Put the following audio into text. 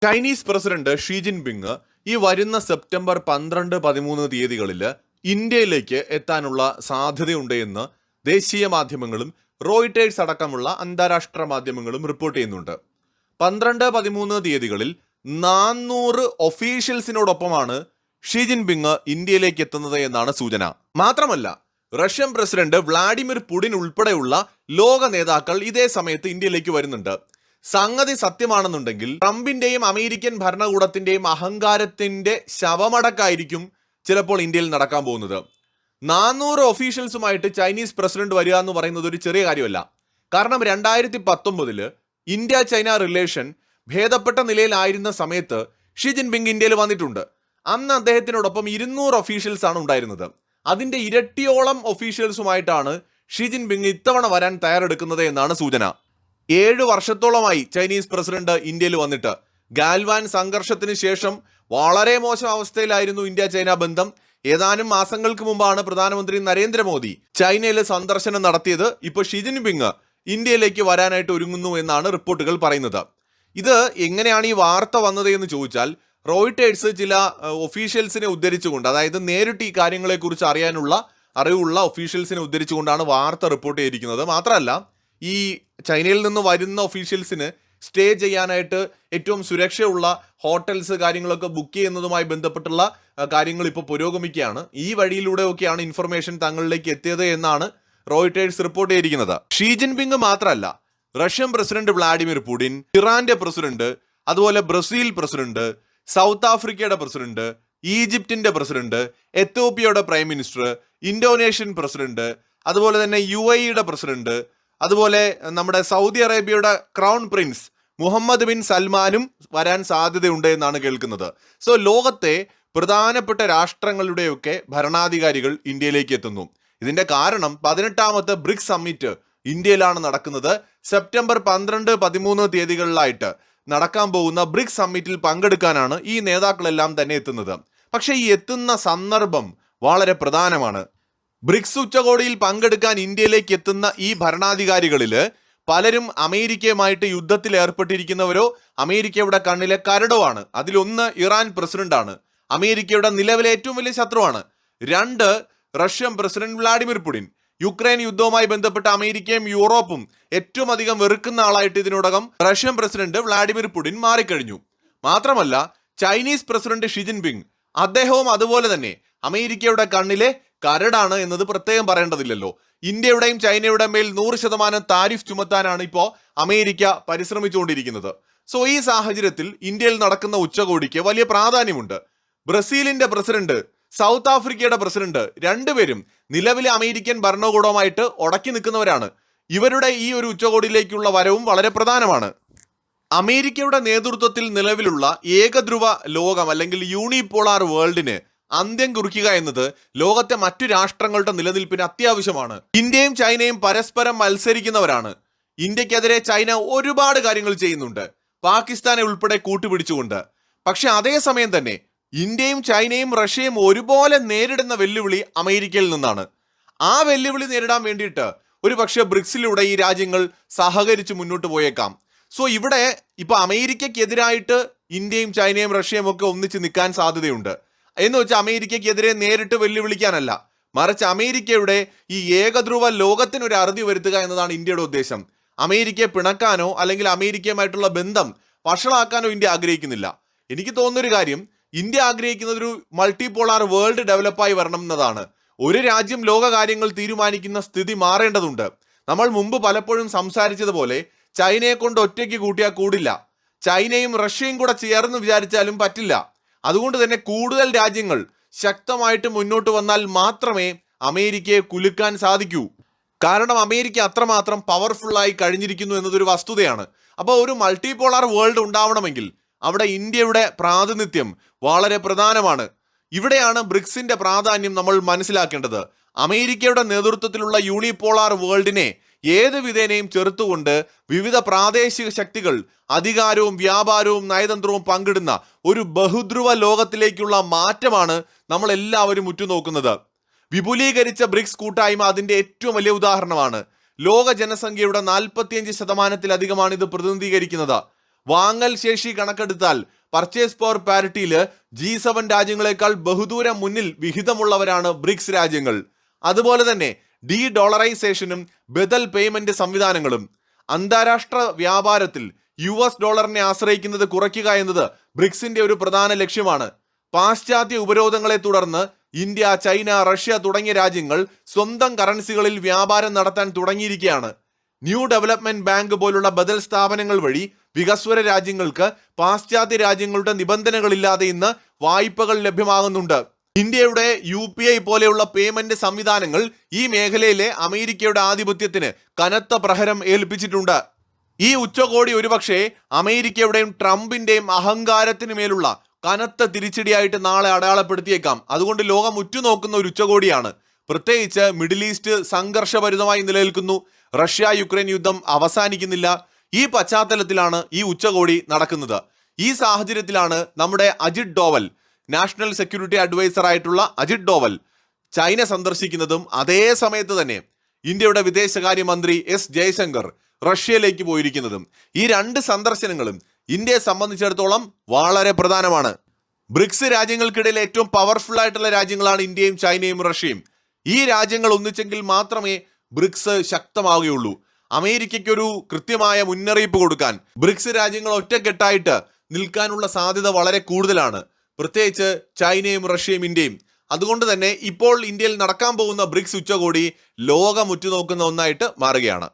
Chinese president Xi Jinping ഈ വരുന്ന September 12-13 തീയതികളിൽ ഇന്ത്യയിലേക്ക് എത്താനുള്ള സാധ്യതയുണ്ട് എന്ന് ദേശീയ മാധ്യമങ്ങളും റോയിട്ടേഴ്സ് അടക്കമുള്ള അന്താരാഷ്ട്ര മാധ്യമങ്ങളും റിപ്പോർട്ട് ചെയ്യുന്നുണ്ട്. 12-13 തീയതികളിൽ 400 ഒഫീഷ്യൽസിനോടൊപ്പമാണ് ഷീ ജിൻപിങ് ഇന്ത്യയിലേക്ക് എത്തുന്നത് എന്നാണ് സൂചന. മാത്രമല്ല, റഷ്യൻ പ്രസിഡന്റ് വ്ളാഡിമിർ പുടിൻ ഉൾപ്പെടെയുള്ള ലോക നേതാക്കൾ ഇതേ സമയത്ത് ഇന്ത്യയിലേക്ക് വരുന്നുണ്ട്. സംഗതി സത്യമാണെന്നുണ്ടെങ്കിൽ ട്രംപിന്റെയും അമേരിക്കൻ ഭരണകൂടത്തിന്റെയും അഹങ്കാരത്തിന്റെ ശവമടക്കായിരിക്കും ചിലപ്പോൾ ഇന്ത്യയിൽ നടക്കാൻ പോകുന്നത്. 400 ഒഫീഷ്യൽസുമായിട്ട് ചൈനീസ് പ്രസിഡന്റ് വരിക എന്ന് പറയുന്നത് ഒരു ചെറിയ കാര്യമല്ല. കാരണം 2019 ഇന്ത്യ ചൈന റിലേഷൻ ഭേദപ്പെട്ട നിലയിലായിരുന്ന സമയത്ത് ഷീ ജിൻപിങ് ഇന്ത്യയിൽ വന്നിട്ടുണ്ട്. അന്ന് അദ്ദേഹത്തിനോടൊപ്പം 200 ഒഫീഷ്യൽസ് ആണ് ഉണ്ടായിരുന്നത്. അതിന്റെ ഇരട്ടിയോളം ഒഫീഷ്യൽസുമായിട്ടാണ് ഷീ ജിൻപിങ് ഇത്തവണ വരാൻ തയ്യാറെടുക്കുന്നത് എന്നാണ് സൂചന. 7 വർഷത്തോളമായി ചൈനീസ് പ്രസിഡന്റ് ഇന്ത്യയിൽ വന്നിട്ട്. ഗാൽവാൻ സംഘർഷത്തിന് ശേഷം വളരെ മോശം അവസ്ഥയിലായിരുന്നു ഇന്ത്യ ചൈന ബന്ധം. ഏതാനും മാസങ്ങൾക്ക് മുമ്പാണ് പ്രധാനമന്ത്രി നരേന്ദ്രമോദി ചൈനയിൽ സന്ദർശനം നടത്തിയത്. ഇപ്പോൾ ഷീ ജിൻപിങ് ഇന്ത്യയിലേക്ക് വരാനായിട്ട് ഒരുങ്ങുന്നു എന്നാണ് റിപ്പോർട്ടുകൾ പറയുന്നത്. ഇത് എങ്ങനെയാണ് ഈ വാർത്ത വന്നത് എന്ന് ചോദിച്ചാൽ, റോയിട്ടേഴ്സ് ചില ഒഫീഷ്യൽസിനെ ഉദ്ധരിച്ചുകൊണ്ട്, അതായത് നേരിട്ട് ഈ കാര്യങ്ങളെക്കുറിച്ച് അറിവുള്ള ഒഫീഷ്യൽസിനെ ഉദ്ധരിച്ചുകൊണ്ടാണ് വാർത്ത റിപ്പോർട്ട് ചെയ്തിരിക്കുന്നത്. മാത്രമല്ല, ഈ ചൈനയിൽ നിന്ന് വരുന്ന ഒഫീഷ്യൽസിന് സ്റ്റേ ചെയ്യാനായിട്ട് ഏറ്റവും സുരക്ഷയുള്ള ഹോട്ടൽസ് കാര്യങ്ങളൊക്കെ ബുക്ക് ചെയ്യുന്നതുമായി ബന്ധപ്പെട്ടുള്ള കാര്യങ്ങൾ ഇപ്പോൾ പുരോഗമിക്കുകയാണ്. ഈ വഴിയിലൂടെയൊക്കെയാണ് ഇൻഫർമേഷൻ തങ്ങളിലേക്ക് എത്തിയത് എന്നാണ് റോയിട്ടേഴ്സ് റിപ്പോർട്ട് ചെയ്തിരിക്കുന്നത്. ഷീ ജിൻപിങ് മാത്രമല്ല, റഷ്യൻ പ്രസിഡന്റ് വ്ളാഡിമിർ പുടിൻ, ഇറാന്റെ പ്രസിഡന്റ്, അതുപോലെ ബ്രസീൽ പ്രസിഡന്റ്, സൗത്ത് ആഫ്രിക്കയുടെ പ്രസിഡന്റ്, ഈജിപ്തിന്റെ പ്രസിഡന്റ്, എത്യോപ്യയുടെ പ്രൈം മിനിസ്റ്റർ, ഇന്തോനേഷ്യൻ പ്രസിഡന്റ്, അതുപോലെ തന്നെ UAE പ്രസിഡന്റ്, അതുപോലെ നമ്മുടെ സൗദി അറേബ്യയുടെ ക്രൗൺ പ്രിൻസ് മുഹമ്മദ് ബിൻ സൽമാനും വരാൻ സാധ്യതയുണ്ട് എന്നാണ് കേൾക്കുന്നത്. സോ ലോകത്തെ പ്രധാനപ്പെട്ട രാഷ്ട്രങ്ങളുടെയൊക്കെ ഭരണാധികാരികൾ ഇന്ത്യയിലേക്ക് എത്തുന്നു. ഇതിന്റെ കാരണം 18ാമത്തെ ബ്രിക്സ് സമ്മിറ്റ് ഇന്ത്യയിലാണ് നടക്കുന്നത്. സെപ്റ്റംബർ 12-13 തീയതികളിലായിട്ട് നടക്കാൻ പോകുന്ന ബ്രിക്സ് സമ്മിറ്റിൽ പങ്കെടുക്കാനാണ് ഈ നേതാക്കളെല്ലാം തന്നെ എത്തുന്നത്. പക്ഷേ ഈ എത്തുന്ന സന്ദർഭം വളരെ പ്രധാനമാണ്. ബ്രിക്സ് ഉച്ചകോടിയിൽ പങ്കെടുക്കാൻ ഇന്ത്യയിലേക്ക് എത്തുന്ന ഈ ഭരണാധികാരികളിൽ പലരും അമേരിക്കയുമായിട്ട് യുദ്ധത്തിൽ ഏർപ്പെട്ടിരിക്കുന്നവരോ അമേരിക്കയുടെ കണ്ണിലെ കരടോ ആണ്. അതിലൊന്ന് ഇറാൻ പ്രസിഡന്റാണ്, അമേരിക്കയുടെ നിലവിലെ ഏറ്റവും വലിയ ശത്രുവാണ്. 2, Russian president Vladimir Putin. Ukraine യുദ്ധവുമായി ബന്ധപ്പെട്ട് അമേരിക്കയും യൂറോപ്പും ഏറ്റവും അധികം വെറുക്കുന്ന ആളായിട്ട് ഇതിനോടകം റഷ്യൻ പ്രസിഡന്റ് വ്ളാഡിമിർ പുടിൻ മാറിക്കഴിഞ്ഞു. മാത്രമല്ല, ചൈനീസ് പ്രസിഡന്റ് ഷീ ജിൻപിങ്, അദ്ദേഹവും അതുപോലെ തന്നെ അമേരിക്കയുടെ കണ്ണിലെ കരടാണ് എന്നത് പ്രത്യേകം പറയേണ്ടതില്ലല്ലോ. ഇന്ത്യയുടെയും ചൈനയുടെയും മേൽ 100% താരിഫ് ചുമത്താനാണ് ഇപ്പോൾ അമേരിക്ക പരിശ്രമിച്ചുകൊണ്ടിരിക്കുന്നത്. സോ ഈ സാഹചര്യത്തിൽ ഇന്ത്യയിൽ നടക്കുന്ന ഉച്ചകോടിക്ക് വലിയ പ്രാധാന്യമുണ്ട്. ബ്രസീലിന്റെ പ്രസിഡന്റ്, സൗത്ത് ആഫ്രിക്കയുടെ പ്രസിഡന്റ്, രണ്ടുപേരും നിലവിലെ അമേരിക്കൻ ഭരണകൂടവുമായിട്ട് ഉടക്കി നിൽക്കുന്നവരാണ്. ഇവരുടെ ഈ ഒരു ഉച്ചകോടിയിലേക്കുള്ള വരവും വളരെ പ്രധാനമാണ്. അമേരിക്കയുടെ നേതൃത്വത്തിൽ നിലവിലുള്ള ഏകധ്രുവ ലോകം അല്ലെങ്കിൽ യൂണിപോളാർ വേൾഡിന് അന്ത്യം കുറിക്കുക എന്നത് ലോകത്തെ മറ്റു രാഷ്ട്രങ്ങളുടെ നിലനിൽപ്പിന് അത്യാവശ്യമാണ്. ഇന്ത്യയും ചൈനയും പരസ്പരം മത്സരിക്കുന്നവരാണ്. ഇന്ത്യക്കെതിരെ ചൈന ഒരുപാട് കാര്യങ്ങൾ ചെയ്യുന്നുണ്ട്, പാകിസ്ഥാനെ ഉൾപ്പെടെ കൂട്ടുപിടിച്ചുകൊണ്ട്. പക്ഷെ അതേസമയം തന്നെ ഇന്ത്യയും ചൈനയും റഷ്യയും ഒരുപോലെ നേരിടുന്ന വെല്ലുവിളി അമേരിക്കയിൽ നിന്നാണ്. ആ വെല്ലുവിളി നേരിടാൻ വേണ്ടിയിട്ട് ഒരു പക്ഷേ ബ്രിക്സിലൂടെ ഈ രാജ്യങ്ങൾ സഹകരിച്ച് മുന്നോട്ട് പോയേക്കാം. സോ ഇവിടെ ഇപ്പൊ അമേരിക്കക്കെതിരായിട്ട് ഇന്ത്യയും ചൈനയും റഷ്യയും ഒക്കെ ഒന്നിച്ച് നിൽക്കാൻ സാധ്യതയുണ്ട്. എന്ന് വെച്ചാൽ അമേരിക്കക്കെതിരെ നേരിട്ട് വെല്ലുവിളിക്കാനല്ല, മറിച്ച് അമേരിക്കയുടെ ഈ ഏകധ്രുവ ലോകത്തിന് ഒരു അറുതി വരുത്തുക എന്നതാണ് ഇന്ത്യയുടെ ഉദ്ദേശം. അമേരിക്കയെ പിണക്കാനോ അല്ലെങ്കിൽ അമേരിക്കയുമായിട്ടുള്ള ബന്ധം വഷളാക്കാനോ ഇന്ത്യ ആഗ്രഹിക്കുന്നില്ല. എനിക്ക് തോന്നുന്നൊരു കാര്യം, ഇന്ത്യ ആഗ്രഹിക്കുന്നത് ഒരു മൾട്ടിപോളാർ വേൾഡ് ഡെവലപ്പായി വരണം എന്നതാണ്. ഒരു രാജ്യം ലോക കാര്യങ്ങൾ തീരുമാനിക്കുന്ന സ്ഥിതി മാറേണ്ടതുണ്ട്. നമ്മൾ മുമ്പ് പലപ്പോഴും സംസാരിച്ചതുപോലെ ചൈനയെ കൊണ്ട് ഒറ്റയ്ക്ക് കൂട്ടിയാൽ കൂടില്ല, ചൈനയും റഷ്യയും കൂടെ ചേർന്ന് വിചാരിച്ചാലും പറ്റില്ല. അതുകൊണ്ട് തന്നെ കൂടുതൽ രാജ്യങ്ങൾ ശക്തമായിട്ട് മുന്നോട്ട് വന്നാൽ മാത്രമേ അമേരിക്കയെ കുലുക്കാൻ സാധിക്കൂ. കാരണം അമേരിക്ക അത്രമാത്രം പവർഫുള്ളായി കഴിഞ്ഞിരിക്കുന്നു എന്നതൊരു വസ്തുതയാണ്. അപ്പോൾ ഒരു മൾട്ടിപോളാർ വേൾഡ് ഉണ്ടാവണമെങ്കിൽ അവിടെ ഇന്ത്യയുടെ പ്രാതിനിധ്യം വളരെ പ്രധാനമാണ്. ഇവിടെയാണ് ബ്രിക്സിന്റെ പ്രാധാന്യം നമ്മൾ മനസ്സിലാക്കേണ്ടത്. അമേരിക്കയുടെ നേതൃത്വത്തിലുള്ള യൂണിപോളാർ വേൾഡിനെ ഏത് വിധേനയും ചെറുത്തുകൊണ്ട് വിവിധ പ്രാദേശിക ശക്തികൾ അധികാരവും വ്യാപാരവും നയതന്ത്രവും പങ്കിടുന്ന ഒരു ബഹുധ്രുവ ലോകത്തിലേക്കുള്ള മാറ്റമാണ് നമ്മൾ എല്ലാവരും ഉറ്റുനോക്കുന്നത്. വിപുലീകരിച്ച ബ്രിക്സ് കൂട്ടായ്മ അതിന്റെ ഏറ്റവും വലിയ ഉദാഹരണമാണ്. ലോക ജനസംഖ്യയുടെ 45% ഇത് പ്രതിനിധീകരിക്കുന്നത്. വാങ്ങൽ ശേഷി കണക്കെടുത്താൽ പർച്ചേസ് പവർ പാരിറ്റിയിൽ G7 രാജ്യങ്ങളെക്കാൾ ബഹുദൂരം മുന്നിൽ വിഹിതമുള്ളവരാണ് ബ്രിക്സ് രാജ്യങ്ങൾ. അതുപോലെ തന്നെ ഡി ഡോളറൈസേഷനും ബദൽ പേയ്മെന്റ് സംവിധാനങ്ങളും അന്താരാഷ്ട്ര വ്യാപാരത്തിൽ US ഡോളറിനെ ആശ്രയിക്കുന്നത് കുറയ്ക്കുക എന്നത് ബ്രിക്സിന്റെ ഒരു പ്രധാന ലക്ഷ്യമാണ്. പാശ്ചാത്യ ഉപരോധങ്ങളെ തുടർന്ന് ഇന്ത്യ, ചൈന, റഷ്യ തുടങ്ങിയ രാജ്യങ്ങൾ സ്വന്തം കറൻസികളിൽ വ്യാപാരം നടത്താൻ തുടങ്ങിയിരിക്കുകയാണ്. ന്യൂ ഡെവലപ്മെന്റ് ബാങ്ക് പോലുള്ള ബദൽ സ്ഥാപനങ്ങൾ വഴി വികസ്വര രാജ്യങ്ങൾക്ക് പാശ്ചാത്യ രാജ്യങ്ങളുടെ നിബന്ധനകളില്ലാതെ ഇന്ന് വായ്പകൾ ലഭ്യമാകുന്നുണ്ട്. ഇന്ത്യയുടെ UPI പോലെയുള്ള പേയ്മെന്റ് സംവിധാനങ്ങൾ ഈ മേഖലയിലെ അമേരിക്കയുടെ ആധിപത്യത്തിന് കനത്ത പ്രഹരം ഏൽപ്പിച്ചിട്ടുണ്ട്. ഈ ഉച്ചകോടി ഒരുപക്ഷെ അമേരിക്കയുടെയും ട്രംപിന്റെയും അഹങ്കാരത്തിന് മേലുള്ള കനത്ത തിരിച്ചടിയായിട്ട് നാളെ അടയാളപ്പെടുത്തിയേക്കാം. അതുകൊണ്ട് ലോകം ഉറ്റുനോക്കുന്ന ഒരു ഉച്ചകോടിയാണ്. പ്രത്യേകിച്ച് മിഡിൽ ഈസ്റ്റ് സംഘർഷഭരിതമായി നിലനിൽക്കുന്നു. റഷ്യ യുക്രൈൻ യുദ്ധം അവസാനിക്കുന്നില്ല. ഈ പശ്ചാത്തലത്തിലാണ് ഈ ഉച്ചകോടി നടക്കുന്നത്. ഈ സാഹചര്യത്തിലാണ് നമ്മുടെ Ajit Doval, national security adviser ആയിട്ടുള്ള അജിത് ഡോവൽ ചൈന സന്ദർശിക്കുന്നതും അതേ സമയത്ത് തന്നെ ഇന്ത്യയുടെ വിദേശകാര്യമന്ത്രി എസ് ജയശങ്കർ റഷ്യയിലേക്ക് പോയിരിക്കുന്നതും. ഈ രണ്ട് സന്ദർശനങ്ങളും ഇന്ത്യയെ സംബന്ധിച്ചിടത്തോളം വളരെ പ്രധാനമാണ്. ബ്രിക്സ് രാജ്യങ്ങൾക്കിടയിൽ ഏറ്റവും പവർഫുൾ ആയിട്ടുള്ള രാജ്യങ്ങളാണ് ഇന്ത്യയും ചൈനയും റഷ്യയും. ഈ രാജ്യങ്ങൾ ഒന്നിച്ചെങ്കിൽ മാത്രമേ ബ്രിക്സ് ശക്തമാവുകയുള്ളൂ. അമേരിക്കയ്ക്കൊരു കൃത്യമായ മുന്നറിയിപ്പ് കൊടുക്കാൻ ബ്രിക്സ് രാജ്യങ്ങൾ ഒറ്റക്കെട്ടായിട്ട് നിൽക്കാനുള്ള സാധ്യത വളരെ കൂടുതലാണ്. പ്രത്യേകിച്ച് ചൈനയും റഷ്യയും ഇന്ത്യയും. അതുകൊണ്ട് തന്നെ ഇപ്പോൾ ഇന്ത്യയിൽ നടക്കാൻ പോകുന്ന ബ്രിക്സ് ഉച്ചകോടി ലോകം ഉറ്റുനോക്കുന്ന ഒന്നായിട്ട് മാറുകയാണ്.